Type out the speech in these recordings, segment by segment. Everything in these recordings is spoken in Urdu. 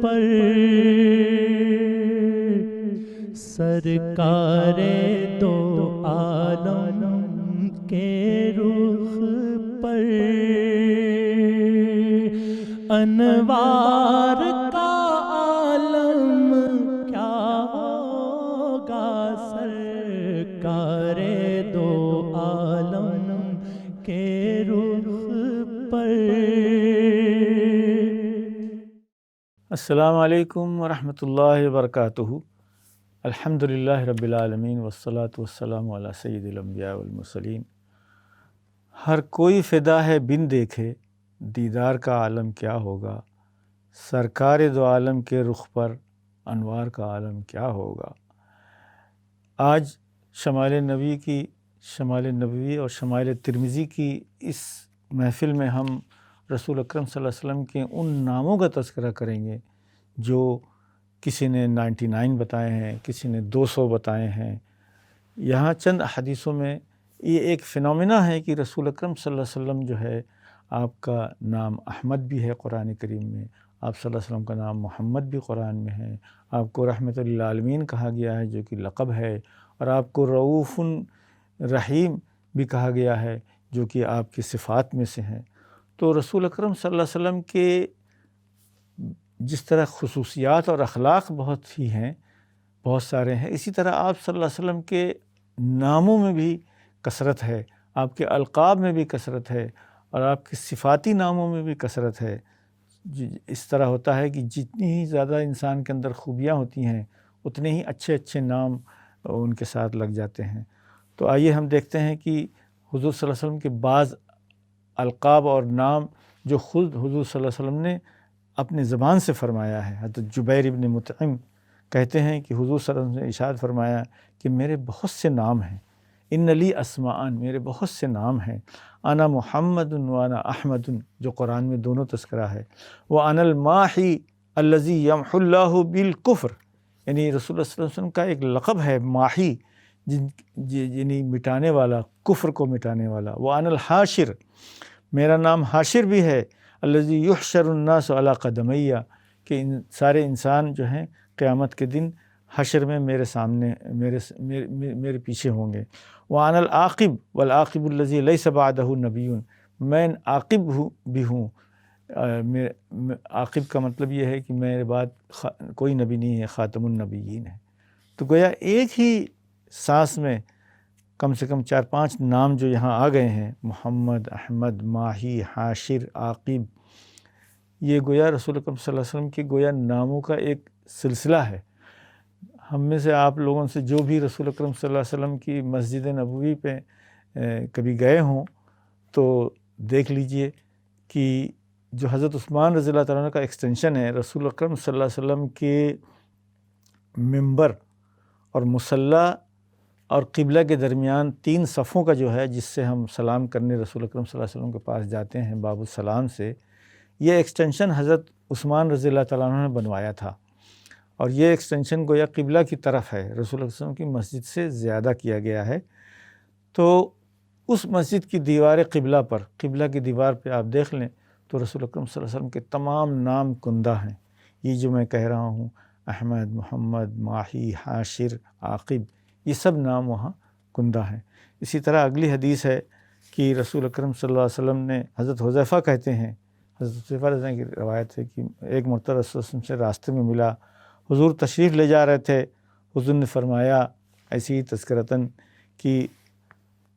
پر سرکار دو عالم کے رخ پر انوار کا عالم کیا ہوگا سرکار دو عالم کے رخ پر۔ السلام علیکم ورحمۃ اللہ وبرکاتہ۔ الحمدللہ رب العالمین والصلاة والسلام علی سید الانبیاء والمرسلین۔ ہر کوئی فدا ہے بن دیکھے دیدار کا عالم کیا ہوگا، سرکار دو عالم کے رخ پر انوار کا عالم کیا ہوگا۔ آج شمائل نبوی اور شمائل ترمذی کی اس محفل میں ہم رسول اکرم صلی اللہ علیہ وسلم کے ان ناموں کا تذکرہ کریں گے جو کسی نے 99 بتائے ہیں، کسی نے 200 بتائے ہیں۔ یہاں چند حدیثوں میں یہ ایک فنومینا ہے کہ رسول اکرم صلی اللہ علیہ وسلم جو ہے، آپ کا نام احمد بھی ہے قرآن کریم میں، آپ صلی اللہ علیہ وسلم کا نام محمد بھی قرآن میں ہے، آپ کو رحمت للعالمین کہا گیا ہے جو کہ لقب ہے، اور آپ کو رؤوف رحیم بھی کہا گیا ہے جو کہ آپ کی صفات میں سے ہیں۔ تو رسول اکرم صلی اللہ علیہ وسلم کے جس طرح خصوصیات اور اخلاق بہت ہی ہیں، بہت سارے ہیں، اسی طرح آپ صلی اللہ علیہ وسلم کے ناموں میں بھی کثرت ہے، آپ کے القاب میں بھی کثرت ہے، اور آپ کے صفاتی ناموں میں بھی کثرت ہے۔ اس طرح ہوتا ہے کہ جتنی ہی زیادہ انسان کے اندر خوبیاں ہوتی ہیں اتنے ہی اچھے اچھے نام ان کے ساتھ لگ جاتے ہیں۔ تو آئیے ہم دیکھتے ہیں کہ حضور صلی اللہ علیہ وسلم کے بعض القاب اور نام جو خود حضور صلی اللہ علیہ وسلم نے اپنی زبان سے فرمایا ہے۔ حضرت جبیر ابن مطعم کہتے ہیں کہ حضور صلی اللہ علیہ وسلم نے ارشاد فرمایا کہ میرے بہت سے نام ہیں، ان لی اسماءن، میرے بہت سے نام ہیں، انا محمد وانا احمد، جو قرآن میں دونوں تذکرہ ہے، وانا الماحی الذی یمحو اللہ بالکفر، یعنی رسول اللہ صلی اللہ علیہ وسلم کا ایک لقب ہے ماحی، یعنی مٹانے والا، کفر کو مٹانے والا۔ وانا الحاشر، میرا نام حاشر بھی ہے، الذی یحشر الناس علی قدمیہ، کہ سارے انسان جو ہیں قیامت کے دن حشر میں میرے سامنے میرے پیچھے ہوں گے۔ وانا العاقب والعاقب الذی لیس بعدہ نبی، میں عاقب بھی ہوں۔ عاقب کا مطلب یہ ہے کہ میرے بعد کوئی نبی نہیں ہے، خاتم النبیین ہے۔ تو گویا ایک ہی سانس میں کم سے کم 4-5 نام جو یہاں آ گئے ہیں، محمد، احمد، ماہی، حاشر، عاقب، یہ گویا رسول اکرم صلی اللہ علیہ وسلم کے گویا ناموں کا ایک سلسلہ ہے۔ ہم میں سے آپ لوگوں سے جو بھی رسول اکرم صلی اللہ علیہ وسلم کی مسجد نبوی پہ کبھی گئے ہوں تو دیکھ لیجئے کہ جو حضرت عثمان رضی اللہ تعالیٰ عنہ کا ایکسٹینشن ہے، رسول اکرم صلی اللہ علیہ وسلم کے منبر اور مصلی اور قبلہ کے درمیان 3 صفوں کا جو ہے، جس سے ہم سلام کرنے رسول اکرم صلی اللہ علیہ وسلم کے پاس جاتے ہیں باب السلام سے، یہ ایکسٹینشن حضرت عثمان رضی اللہ تعالیٰ عنہ نے بنوایا تھا، اور یہ ایکسٹینشن گویا قبلہ کی طرف ہے، رسول اللہ صلی اللہ علیہ وسلم کی مسجد سے زیادہ کیا گیا ہے۔ تو اس مسجد کی دیوار قبلہ کی دیوار پہ آپ دیکھ لیں تو رسول اکرم صلی اللہ علیہ وسلم کے تمام نام کندہ ہیں۔ یہ جو میں کہہ رہا ہوں، احمد، محمد، ماہی، حاشر، عاقب، یہ سب نام وہاں کندہ ہیں۔ اسی طرح اگلی حدیث ہے کہ رسول اکرم صلی اللہ علیہ وسلم نے، حضرت حذیفہ کہتے ہیں، حضرت حذیفہ رضی اللہ عنہ کی روایت ہے کہ ایک مرتبہ رسول اللہ علیہ وسلم سے راستے میں ملا، حضور تشریف لے جا رہے تھے، حضور نے فرمایا ایسی ہی تذکرتاً کہ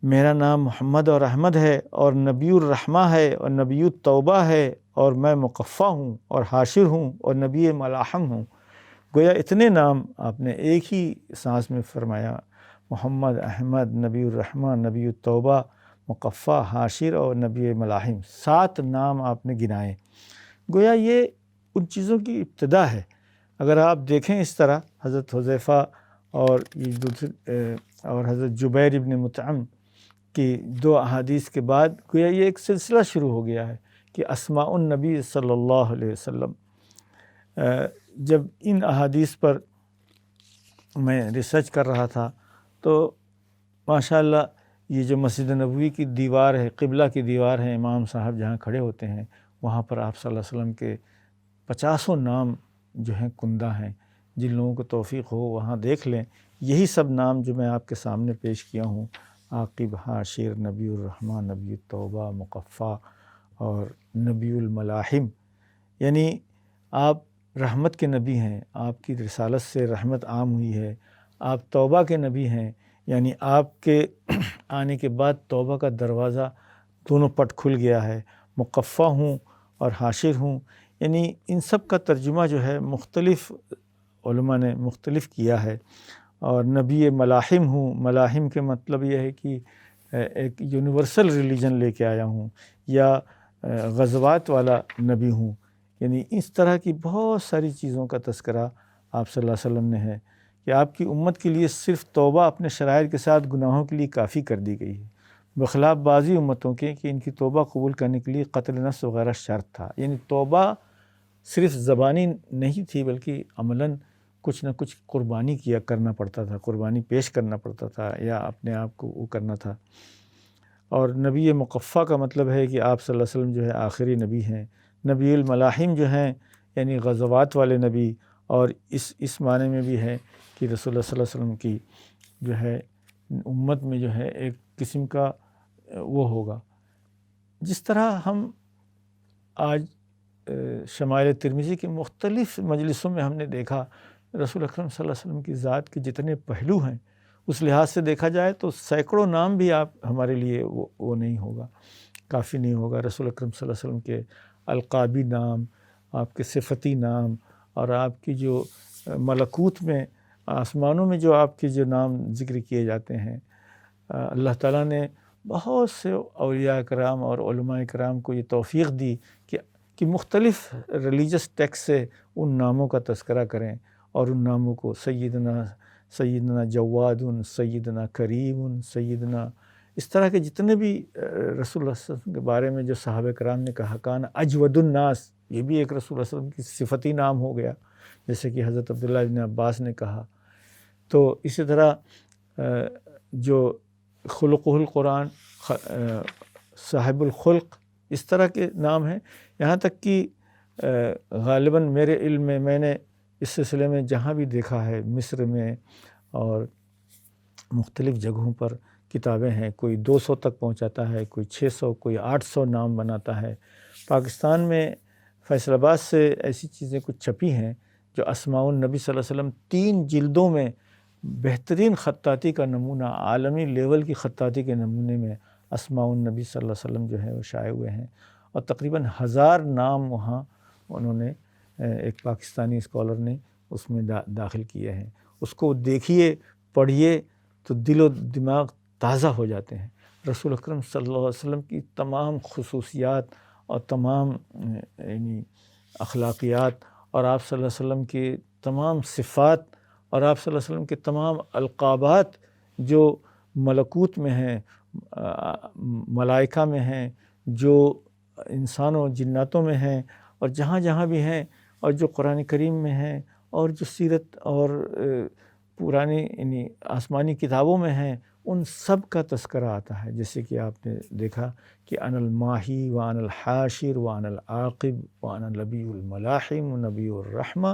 میرا نام محمد اور احمد ہے، اور نبی الرحمہ ہے، اور نبی التوبہ ہے، اور میں مقفع ہوں اور حاشر ہوں اور نبی ملاحم ہوں۔ گویا اتنے نام آپ نے ایک ہی سانس میں فرمایا، محمد، احمد، نبی الرحمہ، نبی التوبہ، مقفع، حاشر اور نبی ملاحم، 7 نام آپ نے گنائے۔ گویا یہ ان چیزوں کی ابتدا ہے۔ اگر آپ دیکھیں اس طرح حضرت حذیفہ اور اور حضرت جبیر ابن مطعم کی 2 احادیث کے بعد گویا یہ ایک سلسلہ شروع ہو گیا ہے کہ اسماء النبی صلی اللہ علیہ وسلم۔ جب ان احادیث پر میں ریسرچ کر رہا تھا تو ماشاءاللہ یہ جو مسجد نبوی کی دیوار ہے، قبلہ کی دیوار ہے، امام صاحب جہاں کھڑے ہوتے ہیں وہاں پر آپ صلی اللہ علیہ وسلم کے 50 نام جو ہیں کندہ ہیں، جن لوگوں کو توفیق ہو وہاں دیکھ لیں۔ یہی سب نام جو میں آپ کے سامنے پیش کیا ہوں، عاقب، حاشر، نبی الرحمہ، نبی التوبہ، مقفع اور نبی الملاحم، یعنی آپ رحمت کے نبی ہیں، آپ کی رسالت سے رحمت عام ہوئی ہے۔ آپ توبہ کے نبی ہیں، یعنی آپ کے آنے کے بعد توبہ کا دروازہ دونوں پٹ کھل گیا ہے۔ مقفع ہوں اور حاشر ہوں، یعنی ان سب کا ترجمہ جو ہے مختلف علماء نے مختلف کیا ہے۔ اور نبی ملاحم ہوں، ملاحم کے مطلب یہ ہے کہ ایک یونیورسل ریلیجن لے کے آیا ہوں، یا غزوات والا نبی ہوں، یعنی اس طرح کی بہت ساری چیزوں کا تذکرہ آپ صلی اللہ علیہ وسلم نے ہے کہ آپ کی امت کے لیے صرف توبہ اپنے شرائط کے ساتھ گناہوں کے لیے کافی کر دی گئی ہے، بخلاف بعضی امتوں کے کہ ان کی توبہ قبول کرنے کے لیے قتل نفس وغیرہ شرط تھا۔ یعنی توبہ صرف زبانی نہیں تھی، بلکہ عملاً کچھ نہ کچھ قربانی کرنا پڑتا تھا، قربانی پیش کرنا پڑتا تھا، یا اپنے آپ کو وہ کرنا تھا۔ اور نبی مقفع کا مطلب ہے کہ آپ صلی اللہ علیہ وسلم جو ہے آخری نبی ہیں۔ نبی الملاحم جو ہیں یعنی غزوات والے نبی، اور اس معنی میں بھی ہے کہ رسول اللہ صلی اللہ علیہ وسلم کی جو ہے امت میں جو ہے ایک قسم کا وہ ہوگا، جس طرح ہم آج شمائل ترمذی کے مختلف مجلسوں میں ہم نے دیکھا رسول اکرم صلی اللہ علیہ وسلم کی ذات کے جتنے پہلو ہیں، اس لحاظ سے دیکھا جائے تو سینکڑوں نام بھی آپ ہمارے لیے وہ نہیں ہوگا، کافی نہیں ہوگا۔ رسول اکرم صلی اللہ علیہ وسلم کے القابی نام، آپ کے صفتی نام، اور آپ کی جو ملکوت میں آسمانوں میں جو آپ کے جو نام ذکر کیے جاتے ہیں، اللہ تعالیٰ نے بہت سے اولیاء کرام اور علماء کرام کو یہ توفیق دی کہ مختلف ریلیجس ٹیکسٹ سے ان ناموں کا تذکرہ کریں، اور ان ناموں کو سیدنا جواد، سیدنا کریم، سیدنا، اس طرح کے جتنے بھی رسول اللہ صلی اللہ علیہ وسلم کے بارے میں جو صحابہ کرام نے کہا، کان اجود الناس، یہ بھی ایک رسول اللہ صلی اللہ علیہ وسلم کی صفتی نام ہو گیا، جیسے کہ حضرت عبداللہ ابن عباس نے کہا۔ تو اسی طرح جو خلقہ القرآن، صاحب الخلق، اس طرح کے نام ہیں، یہاں تک کہ غالباً میرے علم میں میں نے اس سلسلے میں جہاں بھی دیکھا ہے، مصر میں اور مختلف جگہوں پر کتابیں ہیں، کوئی 200 تک پہنچاتا ہے، کوئی 600، کوئی 800 نام بناتا ہے۔ پاکستان میں فیصل آباد سے ایسی چیزیں کچھ چھپی ہیں جو اسماء النبی صلی اللہ علیہ وسلم 3 جلدوں میں بہترین خطاطی کا نمونہ، عالمی لیول کی خطاطی کے نمونے میں اسماء النبی صلی اللہ علیہ وسلم جو ہے وہ شائع ہوئے ہیں، اور تقریباً 1000 نام وہاں انہوں نے ایک پاکستانی اسکالر نے اس میں داخل کیے ہیں۔ اس کو دیکھیے، پڑھیے تو دل و دماغ تازہ ہو جاتے ہیں۔ رسول اکرم صلی اللہ علیہ وسلم کی تمام خصوصیات اور تمام یعنی اخلاقیات، اور آپ صلی اللہ علیہ وسلم کی تمام صفات، اور آپ صلی اللہ علیہ وسلم کے تمام القابات جو ملکوت میں ہیں، ملائکہ میں ہیں، جو انسانوں جناتوں میں ہیں، اور جہاں جہاں بھی ہیں، اور جو قرآن کریم میں ہیں، اور جو سیرت اور پرانی یعنی آسمانی کتابوں میں ہیں، ان سب کا تذکرہ آتا ہے۔ جیسے کہ آپ نے دیکھا کہ انا الماحی وانا الحاشر وانا العاقب وانا نبی الملاحم و نبی الرحمہ،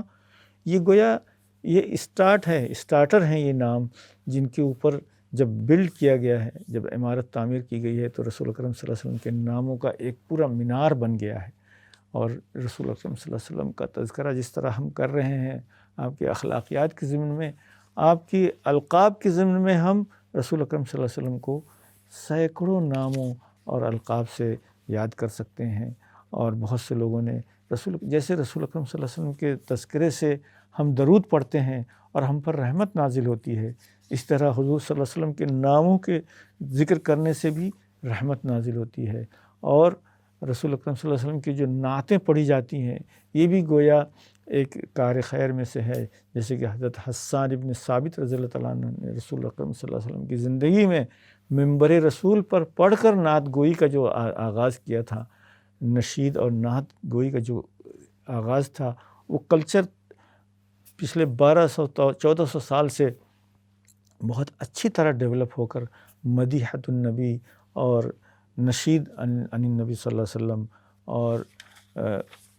یہ گویا یہ اسٹارٹر ہیں، یہ نام جن کے اوپر جب بلڈ کیا گیا ہے، جب عمارت تعمیر کی گئی ہے، تو رسول اکرم صلی اللہ علیہ وسلم کے ناموں کا ایک پورا مینار بن گیا ہے۔ اور رسول اکرم صلی اللہ علیہ وسلم کا تذکرہ جس طرح ہم کر رہے ہیں، آپ کے اخلاقیات کے ضمن میں، آپ کی القاب کے ضمن میں، ہم رسول اکرم صلی اللہ علیہ وسلم کو سینکڑوں ناموں اور القاب سے یاد کر سکتے ہیں۔ اور بہت سے لوگوں نے جیسے رسول اکرم صلی اللہ علیہ وسلم کے تذکرے سے ہم درود پڑھتے ہیں اور ہم پر رحمت نازل ہوتی ہے، اس طرح حضور صلی اللہ علیہ وسلم کے ناموں کے ذکر کرنے سے بھی رحمت نازل ہوتی ہے۔ اور رسول اکرم صلی اللہ علیہ وسلم کی جو نعتیں پڑھی جاتی ہیں، یہ بھی گویا ایک کار خیر میں سے ہے۔ جیسے کہ حضرت حسان ابن ثابت رضی اللہ تعالیٰ عنہ نے رسول اکرم صلی اللہ علیہ وسلم کی زندگی میں منبر رسول پر پڑھ کر نعت گوئی کا جو آغاز کیا تھا، نشید اور نعت گوئی کا جو آغاز تھا، وہ کلچر پچھلے 1400 سال سے بہت اچھی طرح ڈیولپ ہو کر مدیحۃ النبی اور نشید عن النبی صلی اللہ علیہ وسلم اور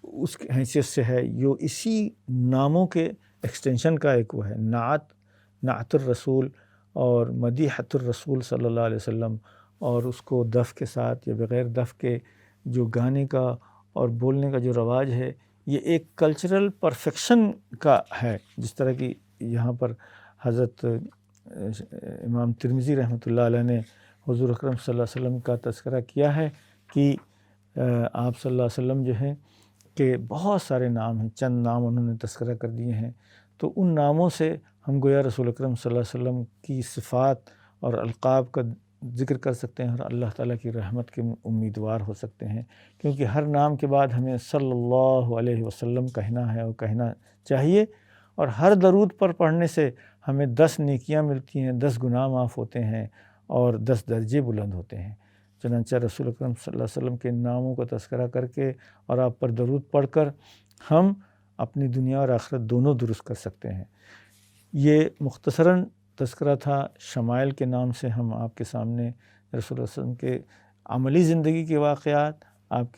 اس کی حیثیت سے ہے، جو اسی ناموں کے ایکسٹینشن کا ایک وہ ہے، نعت الرسول اور مدیحۃ الرسول صلی اللہ علیہ وسلم، اور اس کو دف کے ساتھ یا بغیر دف کے جو گانے کا اور بولنے کا جو رواج ہے، یہ ایک کلچرل پرفیکشن کا ہے. جس طرح کی یہاں پر حضرت امام ترمذی رحمۃ اللہ علیہ نے حضور اکرم صلی اللہ علیہ وسلم کا تذکرہ کیا ہے کہ آپ صلی اللہ علیہ وسلم جو ہیں کہ بہت سارے نام ہیں، چند نام انہوں نے تذکرہ کر دیے ہیں. تو ان ناموں سے ہم گویا رسول اکرم صلی اللہ علیہ وسلم کی صفات اور القاب کا ذکر کر سکتے ہیں اور اللہ تعالیٰ کی رحمت کے امیدوار ہو سکتے ہیں، کیونکہ ہر نام کے بعد ہمیں صلی اللہ علیہ وسلم کہنا ہے اور کہنا چاہیے. اور ہر درود پر پڑھنے سے ہمیں 10 نیکیاں ملتی ہیں، 10 گناہ معاف ہوتے ہیں اور 10 درجے بلند ہوتے ہیں. چنانچہ رسول اکرم صلی اللہ علیہ وسلم کے ناموں کا تذکرہ کر کے اور آپ پر درود پڑھ کر ہم اپنی دنیا اور آخرت دونوں درست کر سکتے ہیں. یہ مختصراً تذکرہ تھا شمائل کے نام سے. ہم آپ کے سامنے رسول اللہ علیہ وسلم کے عملی زندگی کے واقعات، آپ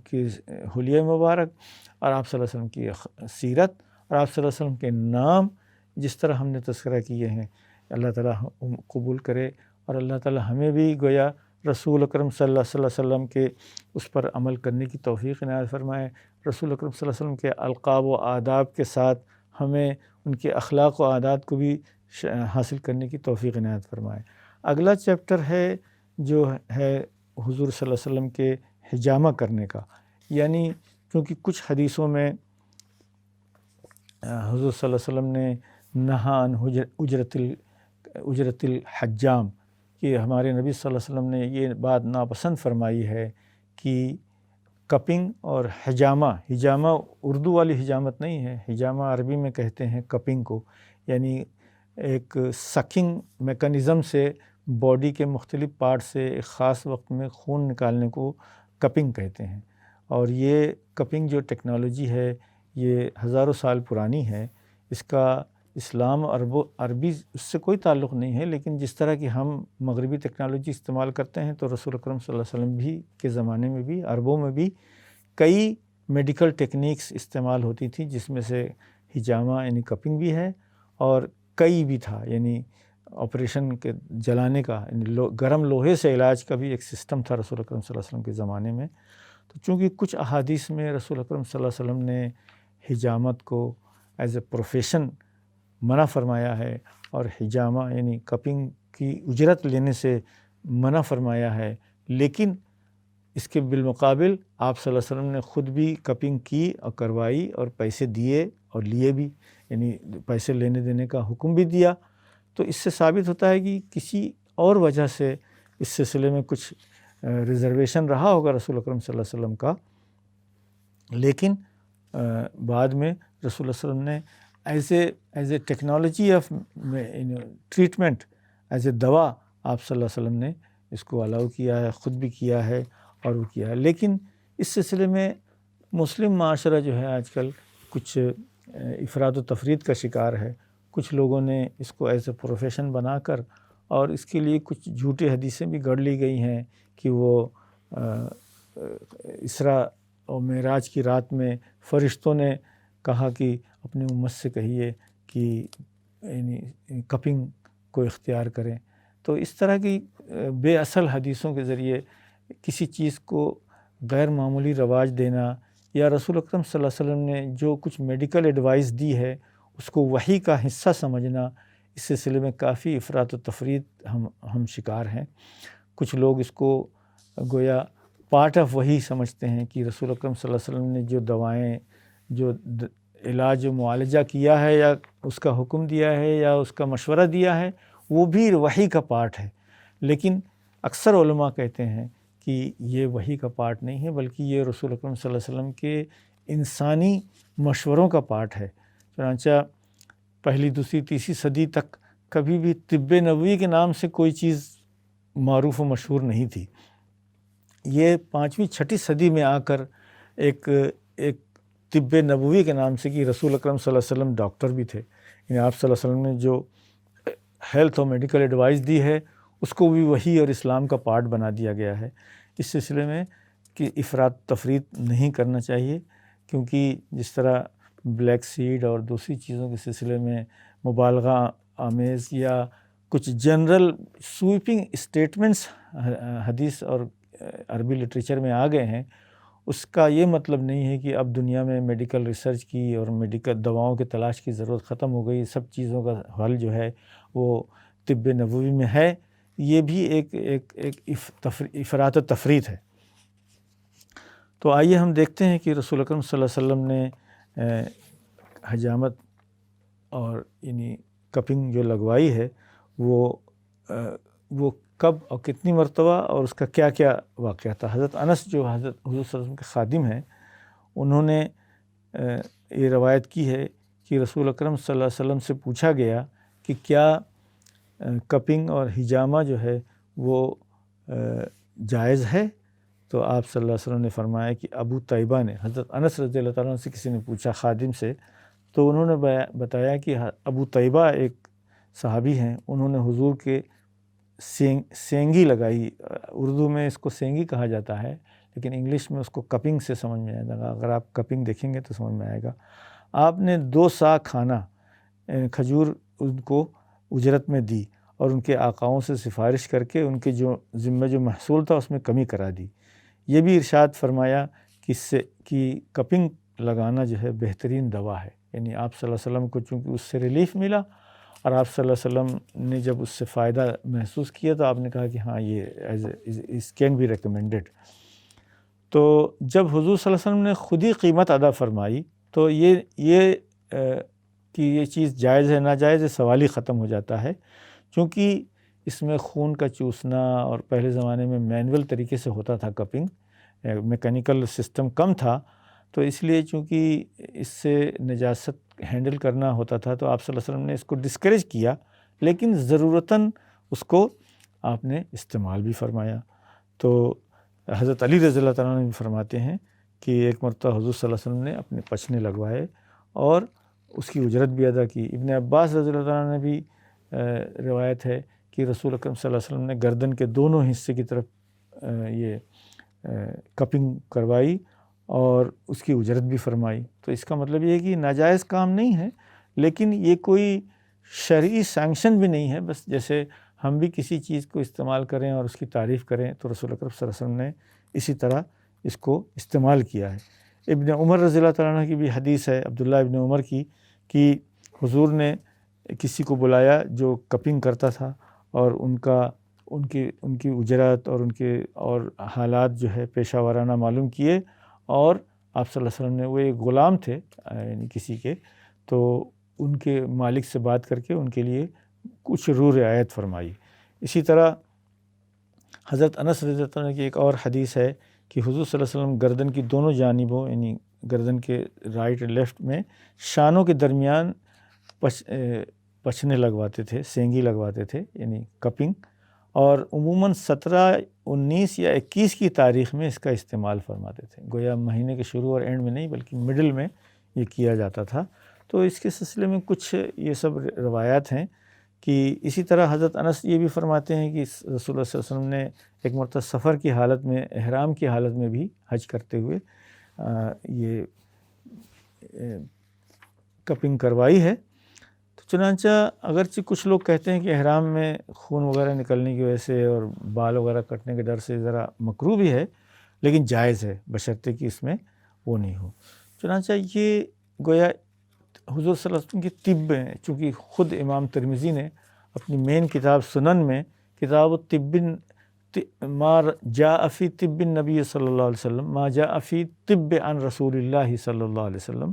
کے حلیہ مبارک اور آپ صلی اللہ علیہ وسلم کی سیرت اور آپ صلی اللہ علیہ وسلم کے نام جس طرح ہم نے تذکرہ کیے ہیں، اللہ تعالیٰ قبول کرے اور اللہ تعالیٰ ہمیں بھی گویا رسول اکرم صلی اللہ علیہ وسلم کے اس پر عمل کرنے کی توفیق عنایت فرمائے. رسول اکرم صلی اللہ علیہ وسلم کے القاب و آداب کے ساتھ ہمیں ان کے اخلاق و عادات کو بھی حاصل کرنے کی توفیق عنایت فرمائے. اگلا چیپٹر ہے جو ہے حضور صلی اللہ علیہ وسلم کے حجامہ کرنے کا. یعنی کیونکہ کچھ حدیثوں میں حضور صلی اللہ علیہ وسلم نے نہا عن اجرت الحجام، کہ ہمارے نبی صلی اللہ علیہ وسلم نے یہ بات ناپسند فرمائی ہے کہ کپنگ اور حجامہ اردو والی حجامت نہیں ہے، حجامہ عربی میں کہتے ہیں کپنگ کو، یعنی ایک سکنگ میکانزم سے باڈی کے مختلف پارٹ سے ایک خاص وقت میں خون نکالنے کو کپنگ کہتے ہیں. اور یہ کپنگ جو ٹیکنالوجی ہے یہ ہزاروں سال پرانی ہے. اس کا اسلام عربی اس سے کوئی تعلق نہیں ہے، لیکن جس طرح کہ ہم مغربی ٹیکنالوجی استعمال کرتے ہیں تو رسول اکرم صلی اللہ علیہ وسلم بھی کے زمانے میں بھی عربوں میں بھی کئی میڈیکل ٹیکنیکس استعمال ہوتی تھی، جس میں سے حجامہ یعنی کپنگ بھی ہے اور کئی بھی تھا، یعنی آپریشن کے جلانے کا، یعنی گرم لوہے سے علاج کا بھی ایک سسٹم تھا رسول اکرم صلی اللہ علیہ وسلم کے زمانے میں. تو چونکہ کچھ احادیث میں رسول اکرم صلی اللہ علیہ وسلم نے حجامت کو ایز اے پروفیشن منع فرمایا ہے اور حجامہ یعنی کپنگ کی اجرت لینے سے منع فرمایا ہے، لیکن اس کے بالمقابل آپ صلی اللہ علیہ وسلم نے خود بھی کپنگ کی اور کروائی اور پیسے دیے اور لیے بھی، یعنی پیسے لینے دینے کا حکم بھی دیا. تو اس سے ثابت ہوتا ہے کہ کسی اور وجہ سے اس سلسلے میں کچھ ریزرویشن رہا ہوگا رسول اکرم صلی اللہ علیہ وسلم کا، لیکن بعد میں رسول اللہ علیہ وسلم نے as a technology of treatment, as a دوا آپ صلی اللہ علیہ وسلم نے اس کو الاؤ کیا ہے، خود بھی کیا ہے اور وہ کیا ہے. لیکن اس سلسلے میں مسلم معاشرہ جو ہے آج کل کچھ افراد و تفرید کا شکار ہے. کچھ لوگوں نے اس کو ایز اے پروفیشن بنا کر اور اس کے لیے کچھ جھوٹی حدیثیں بھی گڑھ لی گئی ہیں کہ وہ اسراء اور معراج کی رات میں فرشتوں نے کہا کہ اپنی امت سے کہیے کہ یعنی کپنگ کو اختیار کریں. تو اس طرح کی بے اصل حدیثوں کے ذریعے کسی چیز کو غیر معمولی رواج دینا یا رسول اکرم صلی اللہ علیہ وسلم نے جو کچھ میڈیکل ایڈوائس دی ہے اس کو وحی کا حصہ سمجھنا، اس سلسلے میں کافی افراط و تفرید ہم شکار ہیں. کچھ لوگ اس کو گویا پارٹ آف وحی سمجھتے ہیں کہ رسول اکرم صلی اللہ علیہ وسلم نے جو دوائیں، جو علاج و معالجہ کیا ہے یا اس کا حکم دیا ہے یا اس کا مشورہ دیا ہے وہ بھی وحی کا پارٹ ہے. لیکن اکثر علماء کہتے ہیں کہ یہ وحی کا پارٹ نہیں ہے، بلکہ یہ رسول اکرم صلی اللہ علیہ وسلم کے انسانی مشوروں کا پارٹ ہے. چنانچہ پہلی، دوسری، تیسری صدی تک کبھی بھی طب نبوی کے نام سے کوئی چیز معروف و مشہور نہیں تھی. یہ 5ویں 6ٹھی صدی میں آ کر ایک طب نبوی کے نام سے، کہ رسول اکرم صلی اللہ علیہ وسلم ڈاکٹر بھی تھے، یعنی آپ صلی اللہ علیہ وسلم نے جو ہیلتھ اور میڈیکل ایڈوائس دی ہے اس کو بھی وحی اور اسلام کا پارٹ بنا دیا گیا ہے. اس سلسلے میں کی افراط تفریط نہیں کرنا چاہیے، کیونکہ جس طرح بلیک سیڈ اور دوسری چیزوں کے سلسلے میں مبالغہ آمیز یا کچھ جنرل سویپنگ اسٹیٹمنٹس حدیث اور عربی لٹریچر میں آ گئے ہیں، اس کا یہ مطلب نہیں ہے کہ اب دنیا میں میڈیکل ریسرچ کی اور میڈیکل دواؤں کی تلاش کی ضرورت ختم ہو گئی، سب چیزوں کا حل جو ہے وہ طب نبوی میں ہے۔ یہ بھی ایک افراط و تفریط ہے۔ تو آئیے ہم دیکھتے ہیں کہ رسول اکرم صلی اللہ علیہ وسلم نے حجامت اور یعنی کپنگ جو لگوائی ہے وہ کب اور کتنی مرتبہ اور اس کا کیا کیا واقعہ تھا۔ حضرت انس جو حضرت حضور صلی اللہ علیہ وسلم کے خادم ہیں، انہوں نے یہ روایت کی ہے کہ رسول اکرم صلی اللہ علیہ وسلم سے پوچھا گیا کہ کیا کپنگ اور حجامہ جو ہے وہ جائز ہے، تو آپ صلی اللہ علیہ وسلم نے فرمایا کہ ابو طیبہ نے، حضرت انس رضی اللہ تعالیٰ عنہ سے کسی نے پوچھا خادم سے، تو انہوں نے بتایا کہ ابو طیبہ ایک صحابی ہیں، انہوں نے حضور کے سینگی لگائی، اردو میں اس کو سینگی کہا جاتا ہے لیکن انگلش میں اس کو کپنگ سے سمجھ میں آئے گا، اگر آپ کپنگ دیکھیں گے تو سمجھ میں آئے گا۔ آپ نے 2 سا کھانا کھجور ان کو اجرت میں دی اور ان کے آقاؤں سے سفارش کر کے ان کے جو ذمہ جو محصول تھا اس میں کمی کرا دی۔ یہ بھی ارشاد فرمایا کہ کپنگ لگانا جو ہے بہترین دوا ہے، یعنی آپ صلی اللہ علیہ وسلم کو چونکہ اس سے ریلیف ملا اور آپ صلی اللہ علیہ وسلم نے جب اس سے فائدہ محسوس کیا تو آپ نے کہا کہ ہاں یہ اس کین بی ریکمینڈڈ۔ تو جب حضور صلی اللہ علیہ وسلم نے خود ہی قیمت ادا فرمائی تو یہ کہ یہ چیز جائز ہے ناجائز ہے سوال ہی ختم ہو جاتا ہے، چونکہ اس میں خون کا چوسنا اور پہلے زمانے میں مینول طریقے سے ہوتا تھا کپنگ، میکینیکل سسٹم کم تھا، تو اس لیے چونکہ اس سے نجاست ہینڈل کرنا ہوتا تھا تو آپ صلی اللہ علیہ وسلم نے اس کو ڈسکریج کیا، لیکن ضرورتاً اس کو آپ نے استعمال بھی فرمایا۔ تو حضرت علی رضی اللہ تعالیٰ عنہ بھی فرماتے ہیں کہ ایک مرتبہ حضور صلی اللہ علیہ وسلم نے اپنے پچھنے لگوائے اور اس کی اجرت بھی ادا کی۔ ابن عباس رضی اللہ تعالیٰ عنہ نے بھی روایت ہے کہ رسول اکرم صلی اللہ علیہ وسلم نے گردن کے دونوں حصے کی طرف یہ کپنگ کروائی اور اس کی اجرت بھی فرمائی۔ تو اس کا مطلب یہ ہے کہ ناجائز کام نہیں ہے، لیکن یہ کوئی شرعی سینکشن بھی نہیں ہے، بس جیسے ہم بھی کسی چیز کو استعمال کریں اور اس کی تعریف کریں تو رسول اکرم صلی اللہ علیہ وسلم نے اسی طرح اس کو استعمال کیا ہے۔ ابن عمر رضی اللہ تعالیٰ عنہ کی بھی حدیث ہے، عبداللہ ابن عمر کی، کہ حضور نے کسی کو بلایا جو کپنگ کرتا تھا اور ان کی اجرت اور ان کے اور حالات جو ہے پیشہ ورانہ معلوم کیے، اور آپ صلی اللہ علیہ وسلم نے، وہ ایک غلام تھے یعنی کسی کے، تو ان کے مالک سے بات کر کے ان کے لیے کچھ رعایت فرمائی۔ اسی طرح حضرت انس رضی اللہ عنہ کی ایک اور حدیث ہے کہ حضور صلی اللہ علیہ وسلم گردن کی دونوں جانبوں یعنی گردن کے رائٹ اور لیفٹ میں شانوں کے درمیان پچھنے لگواتے تھے، سینگی لگواتے تھے یعنی کپنگ، اور عموماً 17، 19 یا 21 کی تاریخ میں اس کا استعمال فرماتے تھے، گویا مہینے کے شروع اور اینڈ میں نہیں بلکہ مڈل میں یہ کیا جاتا تھا۔ تو اس کے سلسلے میں کچھ یہ سب روایات ہیں کہ اسی طرح حضرت انس یہ بھی فرماتے ہیں کہ رسول اللہ صلی اللہ علیہ وسلم نے ایک مرتبہ سفر کی حالت میں، احرام کی حالت میں بھی حج کرتے ہوئے یہ کپنگ کروائی ہے۔ تو چنانچہ اگرچہ کچھ لوگ کہتے ہیں کہ احرام میں خون وغیرہ نکلنے کی وجہ سے اور بال وغیرہ کٹنے کے ڈر سے ذرا مکروہ بھی ہے، لیکن جائز ہے بشرطے کہ اس میں وہ نہیں ہو۔ چنانچہ یہ گویا حضور صلی اللہ علیہ وسلم کی طب میں، چونکہ خود امام ترمذی نے اپنی مین کتاب سنن میں کتاب الطب ما جاء فی طب النبی صلی اللہ علیہ وسلم ما جاء فی طب عن رسول اللہ صلی اللہ علیہ وسلم،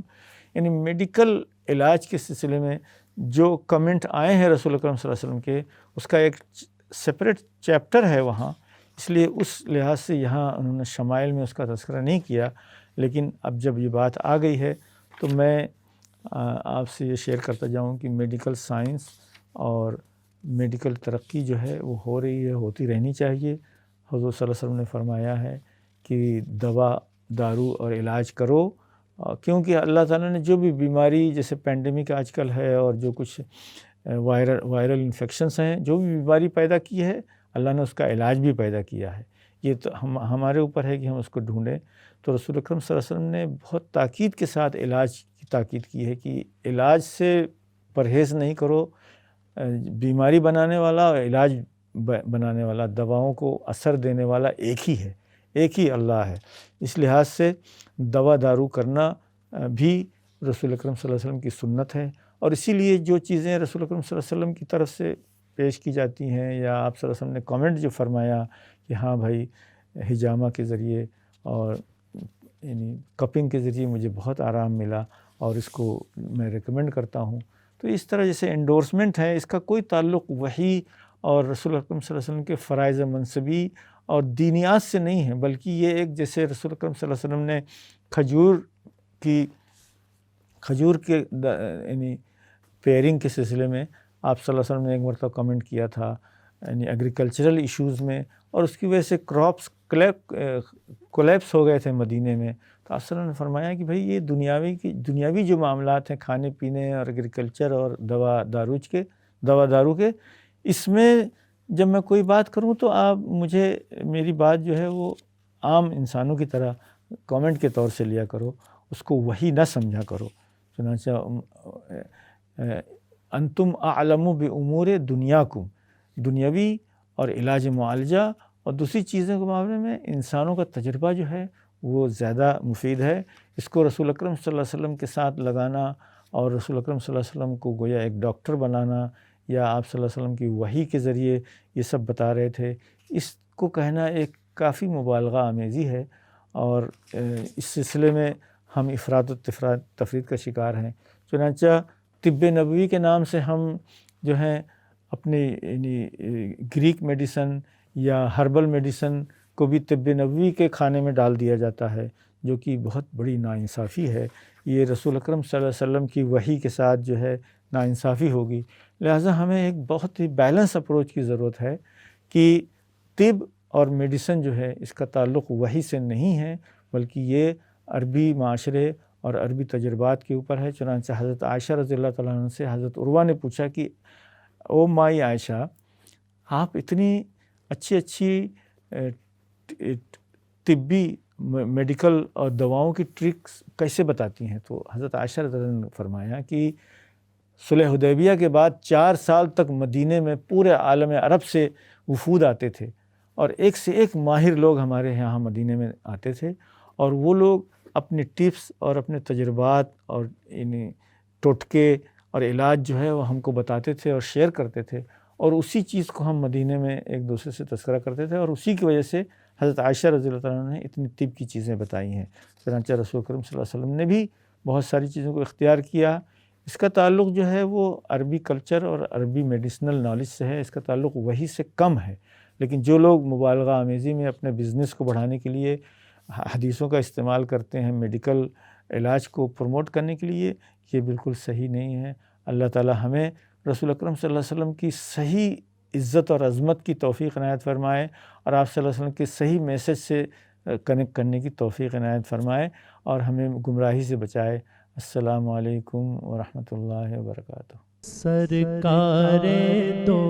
یعنی میڈیکل علاج کے سلسلے میں جو کمنٹ آئے ہیں رسول اکرم صلی اللہ علیہ وسلم کے، اس کا ایک سپریٹ چیپٹر ہے وہاں، اس لیے اس لحاظ سے یہاں انہوں نے شمائل میں اس کا تذکرہ نہیں کیا۔ لیکن اب جب یہ بات آ گئی ہے تو میں آپ سے یہ شیئر کرتا جاؤں کہ میڈیکل سائنس اور میڈیکل ترقی جو ہے وہ ہو رہی ہے، ہوتی رہنی چاہیے۔ حضور صلی اللہ علیہ وسلم نے فرمایا ہے کہ دوا، دارو اور علاج کرو، کیونکہ اللہ تعالیٰ نے جو بھی بیماری جیسے پینڈیمک آج کل ہے اور جو کچھ وائرل انفیکشنز ہیں، جو بھی بیماری پیدا کی ہے اللہ نے اس کا علاج بھی پیدا کیا ہے۔ یہ تو ہمارے اوپر ہے کہ ہم اس کو ڈھونڈیں۔ تو رسول اکرم صلی اللہ علیہ وسلم نے بہت تاکید کے ساتھ علاج کی تاکید کی ہے کہ علاج سے پرہیز نہیں کرو، بیماری بنانے والا اور علاج بنانے والا، دواؤں کو اثر دینے والا ایک ہی ہے، ایک ہی اللہ ہے۔ اس لحاظ سے دوا دارو کرنا بھی رسول اکرم صلی اللہ علیہ وسلم کی سنت ہے، اور اسی لیے جو چیزیں رسول اکرم صلی اللہ علیہ وسلم کی طرف سے پیش کی جاتی ہیں، یا آپ صلی اللہ علیہ وسلم نے کامنٹ جو فرمایا کہ ہاں بھائی حجامہ کے ذریعے اور یعنی کپنگ کے ذریعے مجھے بہت آرام ملا اور اس کو میں ریکمینڈ کرتا ہوں، تو اس طرح جیسے انڈورسمنٹ ہے، اس کا کوئی تعلق وحی اور رسول اکرم صلی اللہ علیہ وسلم کے فرائض منصبی اور دینیات سے نہیں ہے، بلکہ یہ ایک جیسے رسول اکرم صلی اللہ علیہ وسلم نے کھجور کے یعنی پیئرنگ کے سلسلے میں آپ صلی اللہ علیہ وسلم نے ایک مرتبہ کمنٹ کیا تھا، یعنی ایگریکلچرل ایشوز میں، اور اس کی وجہ سے کراپس کولیپس ہو گئے تھے مدینے میں، تو آپ صلی اللہ علیہ وسلم نے فرمایا کہ بھائی یہ دنیاوی جو معاملات ہیں، کھانے پینے اور ایگریکلچر اور دوا دارو کے، اس میں جب میں کوئی بات کروں تو آپ مجھے میری بات جو ہے وہ عام انسانوں کی طرح کامنٹ کے طور سے لیا کرو، اس کو وحی نہ سمجھا کرو۔ چنانچہ انتم اعلم بامور دنیاکم، دنیاوی اور علاج معالجہ اور دوسری چیزوں کے معاملے میں انسانوں کا تجربہ جو ہے وہ زیادہ مفید ہے۔ اس کو رسول اکرم صلی اللہ علیہ وسلم کے ساتھ لگانا اور رسول اکرم صلی اللہ علیہ وسلم کو گویا ایک ڈاکٹر بنانا، یا آپ صلی اللہ علیہ وسلم کی وحی کے ذریعے یہ سب بتا رہے تھے، اس کو کہنا ایک کافی مبالغہ آمیزی ہے، اور اس سلسلے میں ہم افراط و تفرید کا شکار ہیں۔ چنانچہ طب نبوی کے نام سے ہم جو ہیں اپنی یعنی گریک میڈیسن یا ہربل میڈیسن کو بھی طب نبوی کے کھانے میں ڈال دیا جاتا ہے، جو کہ بہت بڑی ناانصافی ہے۔ یہ رسول اکرم صلی اللہ علیہ وسلم کی وحی کے ساتھ جو ہے ناانصافی ہوگی، لہٰذا ہمیں ایک بہت ہی بیلنس اپروچ کی ضرورت ہے کہ طب اور میڈیسن جو ہے اس کا تعلق وحی سے نہیں ہے، بلکہ یہ عربی معاشرے اور عربی تجربات کے اوپر ہے۔ چنانچہ حضرت عائشہ رضی اللہ تعالیٰ عنہ سے حضرت عروہ نے پوچھا کہ او مائی عائشہ، آپ اتنی اچھی طبی میڈیکل اور دواؤں کی ٹرکس کیسے بتاتی ہیں؟ تو حضرت عائشہ رضی اللہ عنہ نے فرمایا کہ صلح حدیبیہ کے بعد 4 سال تک مدینے میں پورے عالم عرب سے وفود آتے تھے، اور ایک سے ایک ماہر لوگ ہمارے یہاں مدینے میں آتے تھے، اور وہ لوگ اپنے ٹپس اور اپنے تجربات اور یعنی ٹوٹکے اور علاج جو ہے وہ ہم کو بتاتے تھے اور شیئر کرتے تھے، اور اسی چیز کو ہم مدینے میں ایک دوسرے سے تذکرہ کرتے تھے، اور اسی کی وجہ سے حضرت عائشہ رضی اللہ تعالیٰ عنہ نے اتنی طب کی چیزیں بتائی ہیں۔ چنانچہ رسول اکرم صلی اللہ علیہ وسلم نے بھی بہت ساری چیزوں کو اختیار کیا۔ اس کا تعلق جو ہے وہ عربی کلچر اور عربی میڈیسنل نالج سے ہے، اس کا تعلق وحی سے کم ہے، لیکن جو لوگ مبالغہ آمیزی میں اپنے بزنس کو بڑھانے کے لیے حدیثوں کا استعمال کرتے ہیں میڈیکل علاج کو پروموٹ کرنے کے لیے، یہ بالکل صحیح نہیں ہے۔ اللہ تعالی ہمیں رسول اکرم صلی اللہ علیہ وسلم کی صحیح عزت اور عظمت کی توفیق عنایت فرمائے، اور آپ صلی اللہ علیہ وسلم کے صحیح میسج سے کنیکٹ کرنے کی توفیق عنایت فرمائے، اور ہمیں گمراہی سے بچائے۔ السلام علیکم ورحمۃ اللہ وبرکاتہ۔ سرکار دو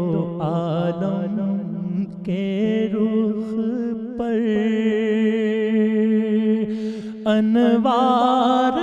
عالم کے رخ پر انوار